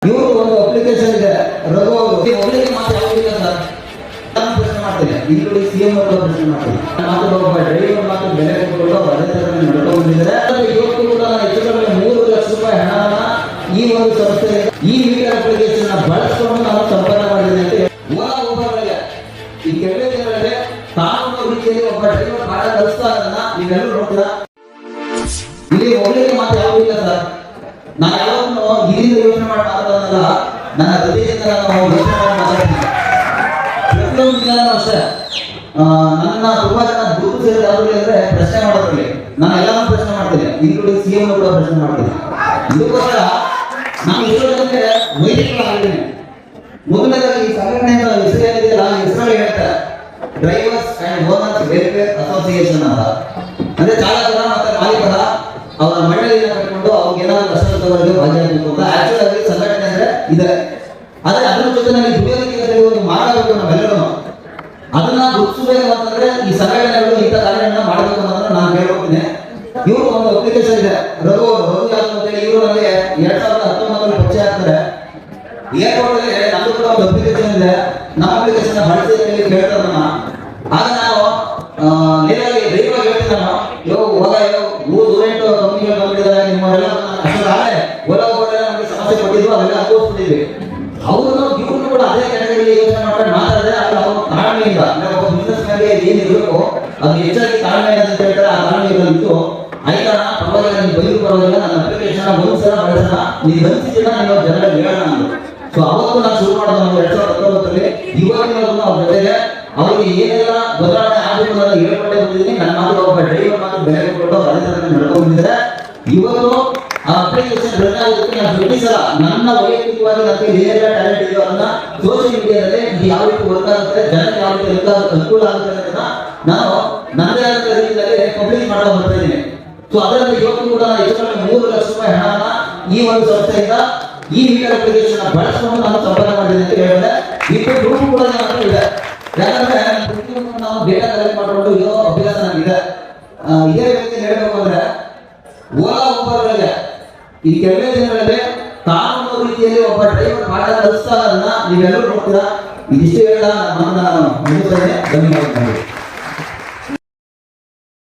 ಇವರು ಒಂದು ಅಪ್ಲಿಕೇಶನ್ ಇದೆ ರಘು ಅವರು ಒಳ್ಳೆಯ ಮಾತು ಯಾವುದಿಲ್ಲ ಸರ್. ನಾನು ಪ್ರಶ್ನೆ ಮಾಡ್ತೇನೆ, ಇಲ್ಲಿ ಸಿಎಂ ಅವರು ಪ್ರಶ್ನೆ ಮಾಡ್ತೇನೆ. ಮಾತು ಒಬ್ಬ ಡ್ರೈವರ್ ಮಾತು ಬೆಲೆ ಕೊಟ್ಟುಕೊಂಡು ಅದೇ ತರ ನಡ್ಕೊಂಡಿದ್ದಾರೆ. ಇವತ್ತು ಕೂಡ ಹೆಚ್ಚು ಕಡಿಮೆ 3 ಲಕ್ಷ ರೂಪಾಯಿ ಹಣವನ್ನ ಈ ಒಂದು ಸಂಸ್ಥೆ ಈ ಮೀಟರ್ ಅಪ್ಲಿಕೇಶನ್ ಬಳಸಿಕೊಂಡು ನಾವು ಸಂಪಾದನೆ ಮಾಡಿದ್ದೇವೆ ಅಂತ ಓಲಾ ಊಬರ್ಗಳಿಗೆ ಈ ಕೆಲ ದಿನಗಳಲ್ಲಿ ಕಾನೂನು ರೀತಿಯಲ್ಲಿ ಒಬ್ಬ ಡ್ರೈವರ್ ಪಾಠ ಕಲಿಸ್ತಾ ಅದನ್ನ ನೀವೆಲ್ಲರೂ ನೋಡ್ತೀರಾ. ಇಲ್ಲಿ ಒಳ್ಳೆಯ ಮಾತು ಯಾವುದಿಲ್ಲ ಸರ್. ನಾನು ಯಾವಾಗಲೂ ಇದರಿಂದ ಯೋಚನೆ ಮಾಡಿ ಮಾತಾಡೋದಲ್ಲ, ನನ್ನ ಹೃದಯದಿಂದ ನಾನು ಯೋಚನೆ ಮಾಡಿ ಮಾತಾಡ್ತೀನಿ. ಪ್ರತಿಯೊಂದು ದಿನ ಅಷ್ಟೇ ನನ್ನ ತುಂಬಾ ಜನ ಗುರುತು ಸೇರಿದ ಅಂದ್ರೆ ಪ್ರಶ್ನೆ ಮಾಡೋದ್ರಲ್ಲಿ ನಾನು ಎಲ್ಲಾನು ಪ್ರಶ್ನೆ ಮಾಡ್ತೇನೆ, ಇನ್ಕ್ಲೂಡಿಂಗ್ ಸಿಎಂ ಕೂಡ ಪ್ರಶ್ನೆ ಮಾಡ್ತೇನೆ. ಇದಕ್ಕೋಸ್ಕರ ನಾನು ಎಷ್ಟೋ ಜನಕ್ಕೆ ವೈದ್ಯಗಳಾಗಿದ್ದೇನೆ. ಮೊದಲನೇದಾಗಿ ಈ ಸಂಘಟನೆಯ ಹೆಸರು ಏನಿದೆಯಲ್ಲ, ಹೆಸರಲ್ಲಿ ಹೇಳ್ತಾರೆ drivers and owners welfare association ಅಂತ. ಅಂದ್ರೆ ಚಾಲಕರ ಮತ್ತೆ ಮಾಲೀಕರ ಅವರ ಮಂಡಳಿಯನ್ನು ಕಟ್ಕೊಂಡು ಅವ್ರಿಗೆ ಏನಾದ್ರು ಕಷ್ಟದವರಿಗೆ ಭಾಗಿಯಾಗಬೇಕು ಅಂತ ಆಕ್ಚುಲ್ ಆಗಿ ಸಂಘಟನೆ ಅಂದ್ರೆ ಇದೆ. ಆದ್ರೆ ಅದರ ಜೊತೆ ನನಗೆ ದುಡಿಯೋದಕ್ಕೆ ಒಂದು ಮಾಡಬೇಕು ನಾವೆಲ್ಲರೂ ಅದನ್ನ ಗುರುತಿಸಬೇಕು ಅಂತಂದ್ರೆ ಈ ಸಂಘಟನೆಗಳು ಇಂಥ ಕಾರ್ಯಗಳನ್ನ ಮಾಡಬೇಕು ಅನ್ನೋದನ್ನ ನಾನು ಹೇಳ್ಕೊಡ್ತೀನಿ. ಇವರು ಒಂದು ಅಪ್ಲಿಕೇಶನ್ ಇದೆ ರಘು ಯಾರು ಅಂತ ಹೇಳಿ, ಇವರು ನನಗೆ 2019 ಪರಿಚಯ ಆಗ್ತಾರೆ. ಏರ್ಪೋರ್ಟ್ ಅಲ್ಲಿ ನಮ್ದು ಕೂಡ ಒಂದು ಅಪ್ಲಿಕೇಶನ್ ಇದೆ, ನಮ್ಮ ಅಪ್ಲಿಕೇಶನ್ ಬಳಸಿ ಕೇಳ್ತಾರೆ ನನ್ನ. ಆಗ ನಾನು ನೇರವಾಗಿ ಡ್ರೈವರ್ ಹೇಳ್ತೀನಿ, ನಾನು ಹೋಗ ಸ್ಟೂಡೆಂಟ್ ಕಂಪನಿಗಳು ಬಂದಿದ್ದಾರೆ ನಿಮ್ಮವರೆಲ್ಲ ಅಷ್ಟೇ ಓಲಾ ಊಬರ್ ನಮಗೆ ಸಮಸ್ಯೆ ಕೊಟ್ಟಿದ್ರು, ಅವೆಲ್ಲ ಅನುಭವಿಸ್ತಿದ್ವಿ. ಅವರು ಇವ್ರು ಕೂಡ ಅದೇ ಕ್ಯಾಟಗರಿ ಯೋಚನೆ ಮಾಡ್ಕೊಂಡು ಮಾತಾಡಿದ್ರೆ ಅದು ಅವ್ರ ತಾಳ್ಮೆಯಿಂದ ಒಬ್ಬ ಬಿಸ್ನೆಸ್ ಮ್ಯಾನ್ಗೆ ಏನಿರಬೇಕು ಅದು ಹೆಚ್ಚಾಗಿ ತಾಳ್ಮೆ ಅಂತ ಹೇಳ್ತಾರೆ. ಆ ತಾಳ್ಮೆಗಳಿತ್ತು ಆಯ್ತಾ ಪರವಾಗಿಲ್ಲ, ನೀವು ಬೈದು ಪರವಾಗಿಲ್ಲ, ನನ್ನ ಅಪ್ಲಿಕೇಶನ್ ಒಂದ್ಸಲ ಬಳಸೋಣ, ನೀವು ಬಂದಿದ್ದೀರ ನೀವು ಜನರಲ್ಲಿ ಹೇಳೋಣ ಅಂದ್ರು. ಸೊ ಅವತ್ತು ನಾನು ಶುರು ಮಾಡೋದು 2019 ಇವತ್ತಿನವರೆಗೂ ಅವ್ರ ಜೊತೆಗೆ ಅವ್ರಿಗೆ ಏನೆಲ್ಲ ಬದಲಾವಣೆ ಆಗಬೇಕು ಅನ್ನೋದು ಹೇಳ್ಕೊಂಡೇ ಬಂದಿದ್ದೀನಿ. ನನ್ನ ಮಾತು ಒಬ್ಬ ಡ್ರೈವರ್ ಮಾತು ಬೆಲೆ ಕೊಟ್ಟು ಅದೇ ತರ ನಡ್ಕೊಂಡಿದ್ದಾರೆ. ಇವತ್ತು ಆ ಅಪ್ಲಿಕೇಶನ್ ರನ್ ಆಗೋದಕ್ಕೆ ನಾನು ಪ್ರತಿ ಸಲ ನನ್ನ ವೈಯಕ್ತಿಕವಾಗಿ ನನಗೆ ಏನೆಲ್ಲ ಟ್ಯಾಲೆಂಟ್ ಇದೆಯೋ ಅದನ್ನ ಸೋಷಿಯಲ್ ಮೀಡಿಯಾದಲ್ಲಿ ಯಾವ ರೀತಿ ವರ್ಕ್ ಆಗುತ್ತೆ, ಜನರಿಗೆ ಯಾವ ರೀತಿ ಅನುಕೂಲ ಆಗುತ್ತೆ ಅನ್ನೋದನ್ನ ನಾನು ನನ್ನದೇ ಆದ ರೀತಿಯಲ್ಲಿ ಪಬ್ಲಿಷ್ ಮಾಡೋ ಬರ್ತಾ ಇದ್ದೀನಿ. ಸೊ ಅದರಲ್ಲಿ ಇವತ್ತು ಕೂಡ ಹೆಚ್ಚು ಕಡಿಮೆ 3 ಲಕ್ಷ ರೂಪಾಯಿ ಹಣವನ್ನ ಈ ಒಂದು ಸಂಸ್ಥೆಯಿಂದ ಈ ಮೀಟರ್ ಅಪ್ಲಿಕೇಶನ್ ಬಳಸಿಕೊಂಡು ನಾನು ಸಂಪಾದನೆ ಮಾಡಿದ್ದೀನಿ ಅಂತ ಹೇಳಿದ್ರೆ ಇದು ಗ್ರೂಪ್ ಕೂಡ ನನ್ನ ಹತ್ರ ಇದೆ. ಯಾಕಂದ್ರೆ ನಾವು ಡೇಟಾ ಕಲೆಕ್ಟ್ ಮಾಡಿಕೊಂಡು ಇರೋ ಅಭ್ಯಾಸ ನನಗಿದೆ. ಇದೇ ರೀತಿ ಹೇಳಬೇಕು ಅಂದ್ರೆ ಓಲಾ ಊಬರ್ಗಳಿಗೆ ಈ ಕೆಲವೇ ದಿನಗಳಲ್ಲಿ ಕಾನೂನು ರೀತಿಯಲ್ಲಿ ಒಬ್ಬ ಡ್ರೈವರ್ ಪಾಠ ಕಲಿಸ್ತಾ ಅದನ್ನ ನೀವೆಲ್ಲರೂ ನೋಡ್ತೀರಾ. ಇದಿಷ್ಟು ಹೇಳ ನನ್ನ ಮುಗಿಸ್ತೇನೆ. ಧನ್ಯವಾದಗಳು.